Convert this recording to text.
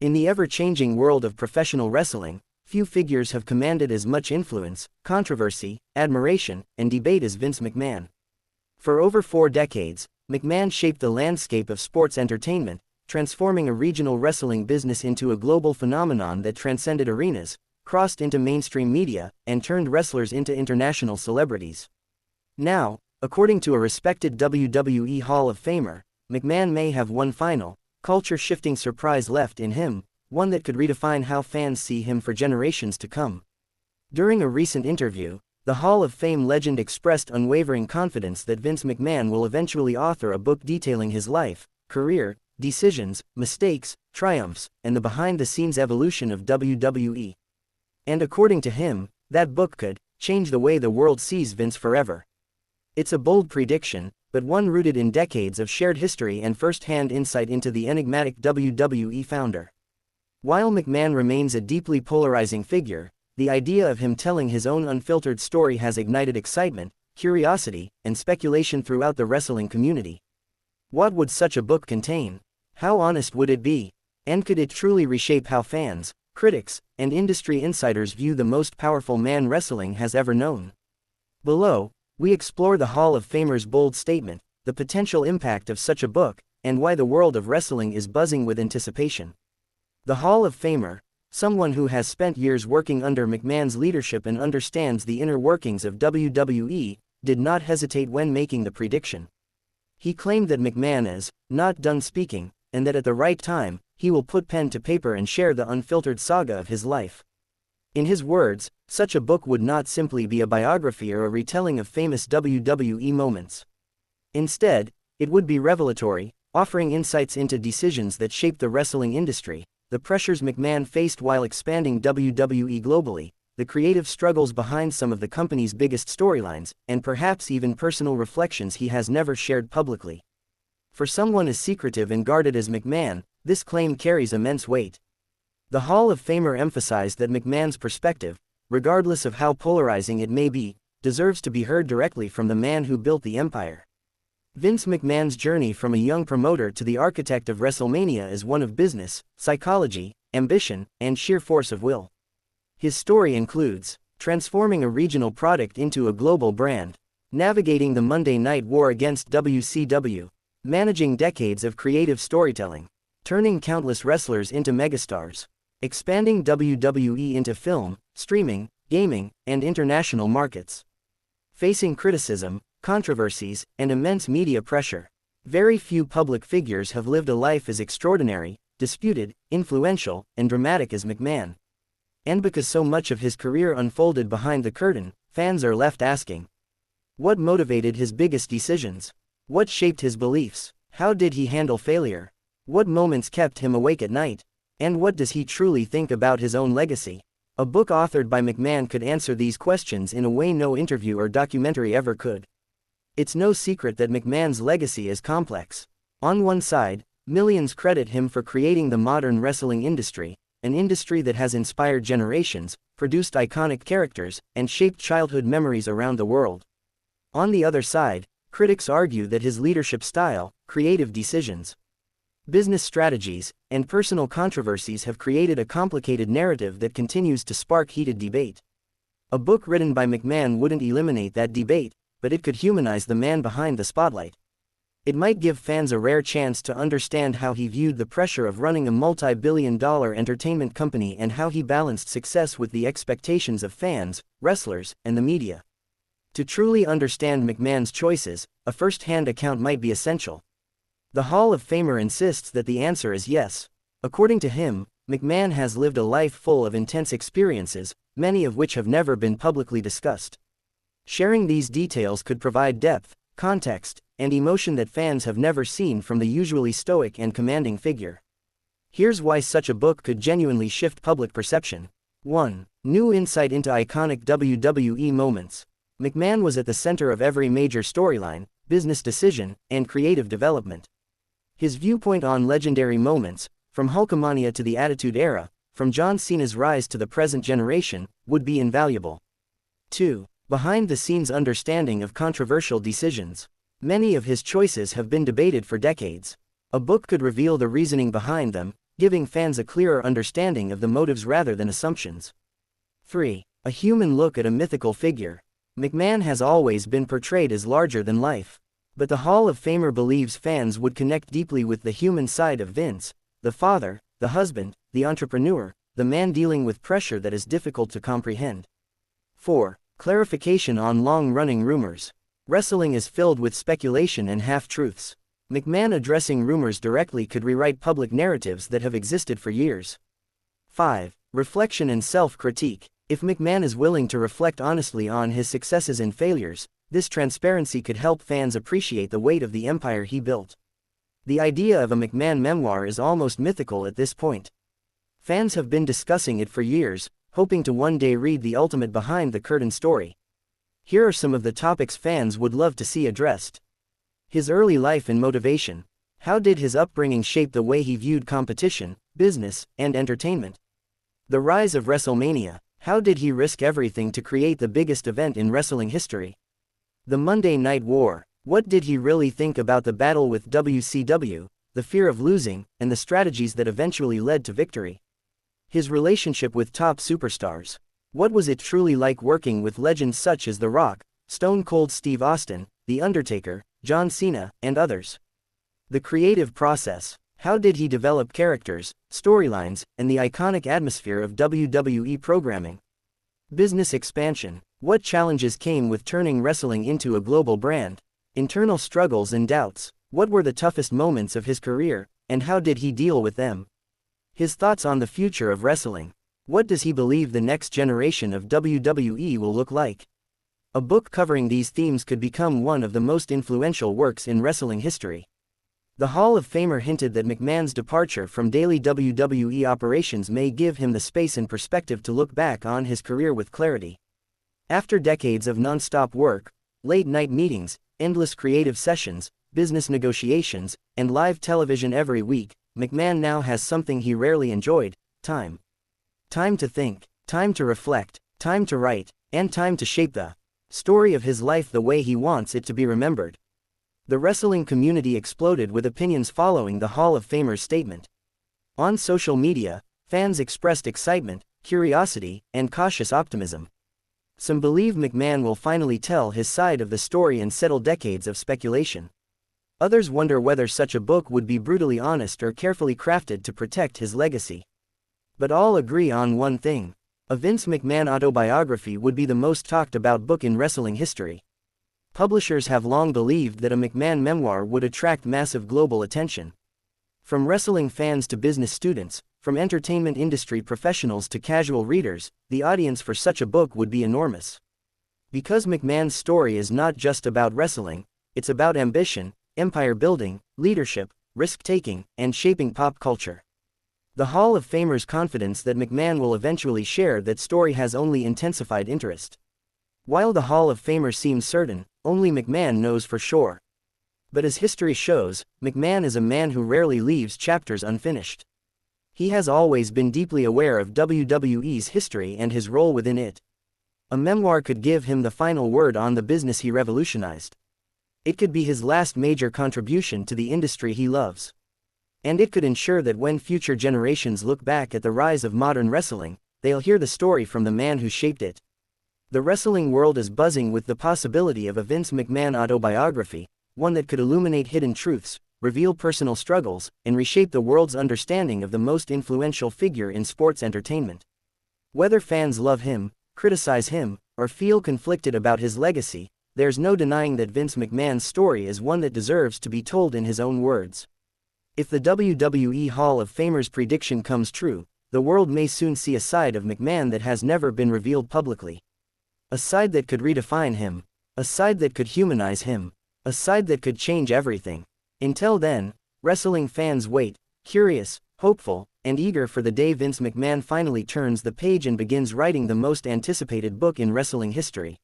In the ever-changing world of professional wrestling, few figures have commanded as much influence, controversy, admiration, and debate as Vince McMahon. For over 4 decades, McMahon shaped the landscape of sports entertainment, transforming a regional wrestling business into a global phenomenon that transcended arenas, crossed into mainstream media, and turned wrestlers into international celebrities. Now, according to a respected WWE Hall of Famer, McMahon may have one final, culture-shifting surprise left in him, one that could redefine how fans see him for generations to come. During a recent interview, the Hall of Fame legend expressed unwavering confidence that Vince McMahon will eventually author a book detailing his life, career, decisions, mistakes, triumphs, and the behind-the-scenes evolution of WWE. And according to him, that book could change the way the world sees Vince forever. It's a bold prediction, but one rooted in decades of shared history and first-hand insight into the enigmatic WWE founder. While McMahon remains a deeply polarizing figure, the idea of him telling his own unfiltered story has ignited excitement, curiosity, and speculation throughout the wrestling community. What would such a book contain? How honest would it be? And could it truly reshape how fans, critics, and industry insiders view the most powerful man wrestling has ever known? Below, we explore the Hall of Famer's bold statement, the potential impact of such a book, and why the world of wrestling is buzzing with anticipation. The Hall of Famer, someone who has spent years working under McMahon's leadership and understands the inner workings of WWE, did not hesitate when making the prediction. He claimed that McMahon is not done speaking, and that at the right time, he will put pen to paper and share the unfiltered saga of his life. In his words, such a book would not simply be a biography or a retelling of famous WWE moments. Instead, it would be revelatory, offering insights into decisions that shaped the wrestling industry, the pressures McMahon faced while expanding WWE globally, the creative struggles behind some of the company's biggest storylines, and perhaps even personal reflections he has never shared publicly. For someone as secretive and guarded as McMahon, this claim carries immense weight. The Hall of Famer emphasized that McMahon's perspective, regardless of how polarizing it may be, deserves to be heard directly from the man who built the empire. Vince McMahon's journey from a young promoter to the architect of WrestleMania is one of business, psychology, ambition, and sheer force of will. His story includes transforming a regional product into a global brand, navigating the Monday Night War against WCW, managing decades of creative storytelling, turning countless wrestlers into megastars, expanding WWE into film, streaming, gaming, and international markets. Facing criticism, controversies, and immense media pressure, very few public figures have lived a life as extraordinary, disputed, influential, and dramatic as McMahon. And because so much of his career unfolded behind the curtain, fans are left asking, what motivated his biggest decisions? What shaped his beliefs? How did he handle failure? What moments kept him awake at night? And what does he truly think about his own legacy? A book authored by McMahon could answer these questions in a way no interview or documentary ever could. It's no secret that McMahon's legacy is complex. On one side, millions credit him for creating the modern wrestling industry, an industry that has inspired generations, produced iconic characters, and shaped childhood memories around the world. On the other side, critics argue that his leadership style, creative decisions, business strategies, and personal controversies have created a complicated narrative that continues to spark heated debate. A book written by McMahon wouldn't eliminate that debate, but it could humanize the man behind the spotlight. It might give fans a rare chance to understand how he viewed the pressure of running a multi-billion-dollar entertainment company and how he balanced success with the expectations of fans, wrestlers, and the media. To truly understand McMahon's choices, a first-hand account might be essential. The Hall of Famer insists that the answer is yes. According to him, McMahon has lived a life full of intense experiences, many of which have never been publicly discussed. Sharing these details could provide depth, context, and emotion that fans have never seen from the usually stoic and commanding figure. Here's why such a book could genuinely shift public perception. 1. New insight into iconic WWE moments. McMahon was at the center of every major storyline, business decision, and creative development. His viewpoint on legendary moments, from Hulkamania to the Attitude Era, from John Cena's rise to the present generation, would be invaluable. 2. Behind-the-scenes understanding of controversial decisions. Many of his choices have been debated for decades. A book could reveal the reasoning behind them, giving fans a clearer understanding of the motives rather than assumptions. 3. A human look at a mythical figure. McMahon has always been portrayed as larger than life. But the Hall of Famer believes fans would connect deeply with the human side of Vince, the father, the husband, the entrepreneur, the man dealing with pressure that is difficult to comprehend. 4. Clarification on long-running rumors. Wrestling is filled with speculation and half-truths. McMahon addressing rumors directly could rewrite public narratives that have existed for years. 5. Reflection and self-critique. If McMahon is willing to reflect honestly on his successes and failures, this transparency could help fans appreciate the weight of the empire he built. The idea of a McMahon memoir is almost mythical at this point. Fans have been discussing it for years, hoping to one day read the ultimate behind-the-curtain story. Here are some of the topics fans would love to see addressed. His early life and motivation. How did his upbringing shape the way he viewed competition, business, and entertainment? The rise of WrestleMania. How did he risk everything to create the biggest event in wrestling history? The Monday Night War. What did he really think about the battle with WCW, the fear of losing, and the strategies that eventually led to victory? His relationship with top superstars. What was it truly like working with legends such as The Rock, Stone Cold Steve Austin, The Undertaker, John Cena, and others? The creative process. How did he develop characters, storylines, and the iconic atmosphere of WWE programming? Business expansion. What challenges came with turning wrestling into a global brand? Internal struggles and doubts. What were the toughest moments of his career, and how did he deal with them? His thoughts on the future of wrestling. What does he believe the next generation of WWE will look like? A book covering these themes could become one of the most influential works in wrestling history. The Hall of Famer hinted that McMahon's departure from daily WWE operations may give him the space and perspective to look back on his career with clarity. After decades of non-stop work, late-night meetings, endless creative sessions, business negotiations, and live television every week, McMahon now has something he rarely enjoyed: time. Time to think, time to reflect, time to write, and time to shape the story of his life the way he wants it to be remembered. The wrestling community exploded with opinions following the Hall of Famer's statement. On social media, fans expressed excitement, curiosity, and cautious optimism. Some believe McMahon will finally tell his side of the story and settle decades of speculation. Others wonder whether such a book would be brutally honest or carefully crafted to protect his legacy. But all agree on one thing: a Vince McMahon autobiography would be the most talked about book in wrestling history. Publishers have long believed that a McMahon memoir would attract massive global attention. From wrestling fans to business students, from entertainment industry professionals to casual readers, the audience for such a book would be enormous. Because McMahon's story is not just about wrestling, it's about ambition, empire building, leadership, risk-taking, and shaping pop culture. The Hall of Famer's confidence that McMahon will eventually share that story has only intensified interest. While the Hall of Famer seems certain, only McMahon knows for sure. But as history shows, McMahon is a man who rarely leaves chapters unfinished. He has always been deeply aware of WWE's history and his role within it. A memoir could give him the final word on the business he revolutionized. It could be his last major contribution to the industry he loves. And it could ensure that when future generations look back at the rise of modern wrestling, they'll hear the story from the man who shaped it. The wrestling world is buzzing with the possibility of a Vince McMahon autobiography, one that could illuminate hidden truths, reveal personal struggles, and reshape the world's understanding of the most influential figure in sports entertainment. Whether fans love him, criticize him, or feel conflicted about his legacy, there's no denying that Vince McMahon's story is one that deserves to be told in his own words. If the WWE Hall of Famer's prediction comes true, the world may soon see a side of McMahon that has never been revealed publicly. A side that could redefine him. A side that could humanize him. A side that could change everything. Until then, wrestling fans wait, curious, hopeful, and eager for the day Vince McMahon finally turns the page and begins writing the most anticipated book in wrestling history.